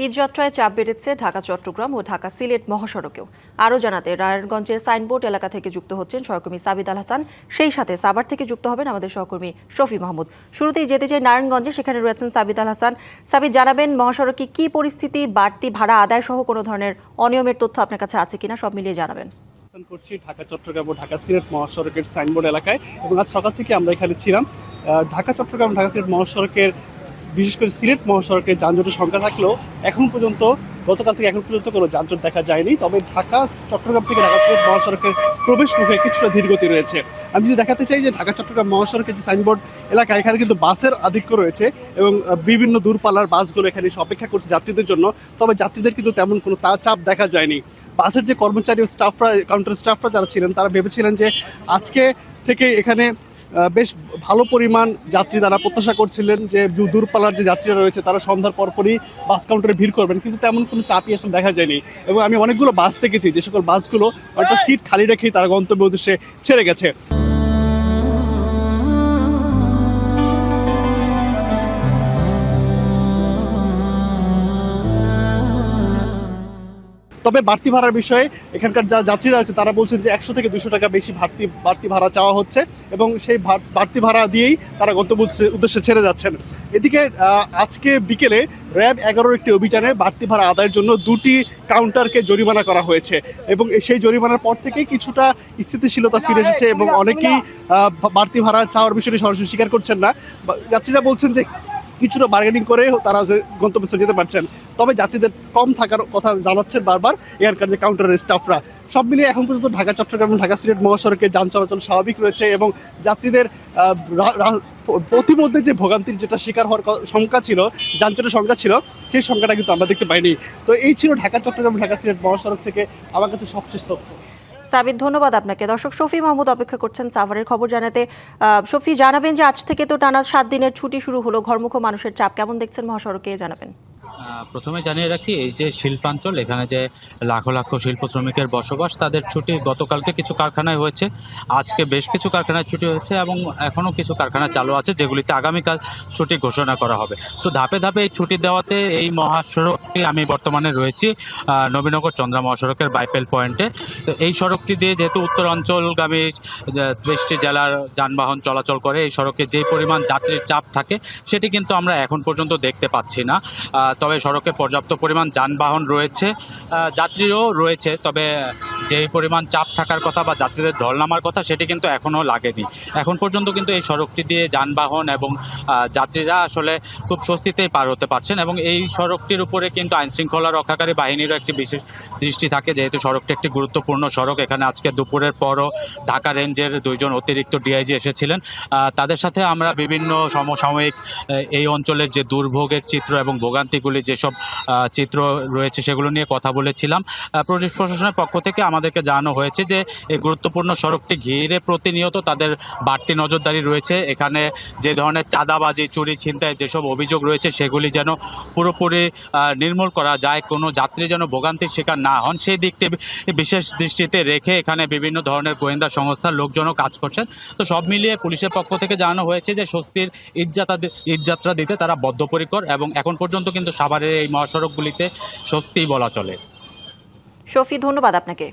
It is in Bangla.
ঈদযাত্রায় চাপ বেড়েছে ঢাকা চট্টগ্রাম ও ঢাকা সিলেট মহাসড়কেও। আরও জানাতে নারায়ণগঞ্জের সাইনবোর্ড এলাকা থেকে যুক্ত হচ্ছেন সহকর্মী সাবিদ আল হাসান, সেই সাথে সাভার থেকে যুক্ত হবেন আমাদের সহকর্মী শফি মাহমুদ। শুরুতেই যেতে চাই নারায়ণগঞ্জে, সেখানে রয়েছেন সাবিদ আল হাসান। সাবিদ, জানাবেন মহাসড়কে কি পরিস্থিতি, বাড়তি ভাড়া আদায় সহ কোনো ধরনের অনিয়মের তথ্য আপনার কাছে আছে কিনা, সব মিলিয়ে জানাবেন। করছি ঢাকা চট্টগ্রাম ও ঢাকা সিলেট মহাসড়কের সাইনবোর্ড এলাকায়, এবং আজ সকাল থেকে আমরা এখানে ছিলাম। ঢাকা চট্টগ্রাম ঢাকা সিলেট মহাসড়কের, বিশেষ করে সিলেট মহাসড়কের যানজটের সংখ্যা থাকলেও গতকাল থেকে এখন পর্যন্ত কোনো যানজট দেখা যায়নি। তবে ঢাকা চট্টগ্রাম থেকে ঢাকা সিলেট মহাসড়কের প্রবেশ মুখে কিছুটা ধীরগতি রয়েছে। আমি যদি দেখাতে চাই যে ঢাকা চট্টগ্রাম মহাসড়কের যে সাইনবোর্ড এলাকা, এখানে কিন্তু বাসের আধিক্য রয়েছে এবং বিভিন্ন দূরপাল্লার বাসগুলো এখানে এসে অপেক্ষা করছে যাত্রীদের জন্য। তবে যাত্রীদের কিন্তু তেমন কোনো চাপ দেখা যায়নি। বাসের যে কর্মচারী ও স্টাফরা, কাউন্টার স্টাফরা যারা ছিলেন, তারা ভেবেছিলেন যে আজকে থেকে এখানে বেশ ভালো পরিমাণ যাত্রী তারা প্রত্যাশা করছিলেন যে দূরপাল্লার যে যাত্রীরা রয়েছে তারা সন্ধ্যার পরপরই বাস কাউন্টারে ভিড় করবেন, কিন্তু তেমন কোনো চাপই আসলে দেখা যায়নি। এবং আমি অনেকগুলো বাস দেখেছি, যে সকল বাসগুলো একটা সিট খালি রেখেই তারা গন্তব্য উদ্দেশ্যে ছেড়ে গেছে। তবে বাড়তি ভাড়ার বিষয়ে এখানকার যা যাত্রীরা আছে তারা বলছেন যে 100 থেকে 200 টাকা বেশি বাড়তি ভাড়া চাওয়া হচ্ছে, এবং সেই বাড়তি ভাড়া দিয়েই তারা গন্তব্য উদ্দেশ্যে ছেড়ে যাচ্ছেন। এদিকে আজকে বিকেলে র্যাব 11 একটি অভিযানে বাড়তি ভাড়া আদায়ের জন্য 2টি কাউন্টারকে জরিমানা করা হয়েছে, এবং সেই জরিমানার পর থেকেই কিছুটা স্থিতিশীলতা ফিরে এসেছে, এবং অনেকেই বাড়তি ভাড়া চাওয়ার বিষয়টি সরাসরি স্বীকার করছেন না। যাত্রীরা বলছেন যে কিছুটা বার্গেনিং করে তারা গন্তব্যে যেতে পারছেন। তবে যাত্রীদের কম থাকার কথা জানাচ্ছেন বারবার এখানকার যে কাউন্টারের স্টাফরা। সব মিলিয়ে এখন পর্যন্ত ঢাকা চট্টগ্রাম এবং ঢাকা সিলেট মহাসড়কে যান চলাচল স্বাভাবিক রয়েছে, এবং যাত্রীদের প্রতিমধ্যে যে ভোগান্তির যেটা শিকার হওয়ার সংখ্যা ছিল, যানজটের সংখ্যা ছিল, সেই সংখ্যাটা কিন্তু আমরা দেখতে পাইনি। তো এই ছিল ঢাকা চট্টগ্রাম ঢাকা সিলেট মহাসড়ক থেকে আমার কাছে সবশেষ তথ্য। সাবিদ, ধন্যবাদ আপনাকে। দর্শক, শফি মাহমুদ অপেক্ষা করছেন সাভারের খবর জানাতে। শফি, জানাবেন যে আজ থেকে তো টানা 7 দিনের ছুটি শুরু হলো, ঘরমুখ মানুষের চাপ কেমন দেখছেন মহাসড়কে, জানাবেন। প্রথমে জানিয়ে রাখি, এই যে শিল্পাঞ্চল, এখানে যে লাখো লাখো শিল্প শ্রমিকের বসবাস, তাদের ছুটি গতকালকে কিছু কারখানায় হয়েছে, আজকে বেশ কিছু কারখানায় ছুটি হয়েছে, এবং এখনও কিছু কারখানা চালু আছে যেগুলিতে আগামীকাল ছুটি ঘোষণা করা হবে। তো ধাপে ধাপে এই ছুটি দেওয়াতে এই মহাসড়কটি, আমি বর্তমানে রয়েছি নবীনগর চন্দ্রা মহাসড়কের বাইপেল পয়েন্টে। তো এই সড়কটি দিয়ে যেহেতু উত্তরাঞ্চলগামী 23টি জেলার যানবাহন চলাচল করে, এই সড়কে যে পরিমাণ যাত্রীর চাপ থাকে সেটি কিন্তু আমরা এখন পর্যন্ত দেখতে পাচ্ছি না। তবে সড়কে পর্যাপ্ত পরিমাণ যানবাহন রয়েছে, যাত্রীও রয়েছে, তবে যে পরিমাণ চাপ থাকার কথা বা যাত্রীদের ঢল নামার কথা সেটি কিন্তু এখনও লাগেনি। এখন পর্যন্ত কিন্তু এই সড়কটি দিয়ে যানবাহন এবং যাত্রীরা আসলে খুব স্বস্তিতেই পার হতে পারছেন, এবং এই সড়কটির উপরে কিন্তু আইনশৃঙ্খলা রক্ষাকারী বাহিনীরও একটি বিশেষ দৃষ্টি থাকে, যেহেতু সড়কটি একটি গুরুত্বপূর্ণ সড়ক। এখানে আজকে দুপুরের পরও ঢাকা রেঞ্জের 2 জন অতিরিক্ত ডিআইজি এসেছিলেন। তাদের সাথে আমরা বিভিন্ন সমসাময়িক এই অঞ্চলের যে দুর্ভোগের চিত্র এবং ভোগান্তিগুলি যেসব চিত্র রয়েছে সেগুলো নিয়ে কথা বলেছিলাম। পুলিশ প্রশাসনের পক্ষ থেকে আমাদেরকে জানানো হয়েছে যে এই গুরুত্বপূর্ণ সড়কটি ঘিরে প্রতিনিয়ত তাদের বাড়তি নজরদারি রয়েছে। এখানে যে ধরনের চাঁদাবাজি, চুরি, ছিনতাই যেসব অভিযোগ রয়েছে সেগুলি যেন পুরোপুরি নির্মূল করা যায়, কোনো যাত্রী যেন ভোগান্তির শিকার না হন, সেই দিকটি বিশেষ দৃষ্টিতে রেখে এখানে বিভিন্ন ধরনের গোয়েন্দা সংস্থার লোকজনও কাজ করছেন। তো সব মিলিয়ে পুলিশের পক্ষ থেকে জানানো হয়েছে যে স্বস্তির ঈদযাত্রা দিতে তারা বদ্ধপরিকর, এবং এখন পর্যন্ত কিন্তু সাভারের এই মহাসড়কগুলিতে স্বস্তি বলা চলে। শফি, ধন্যবাদ আপনাকে।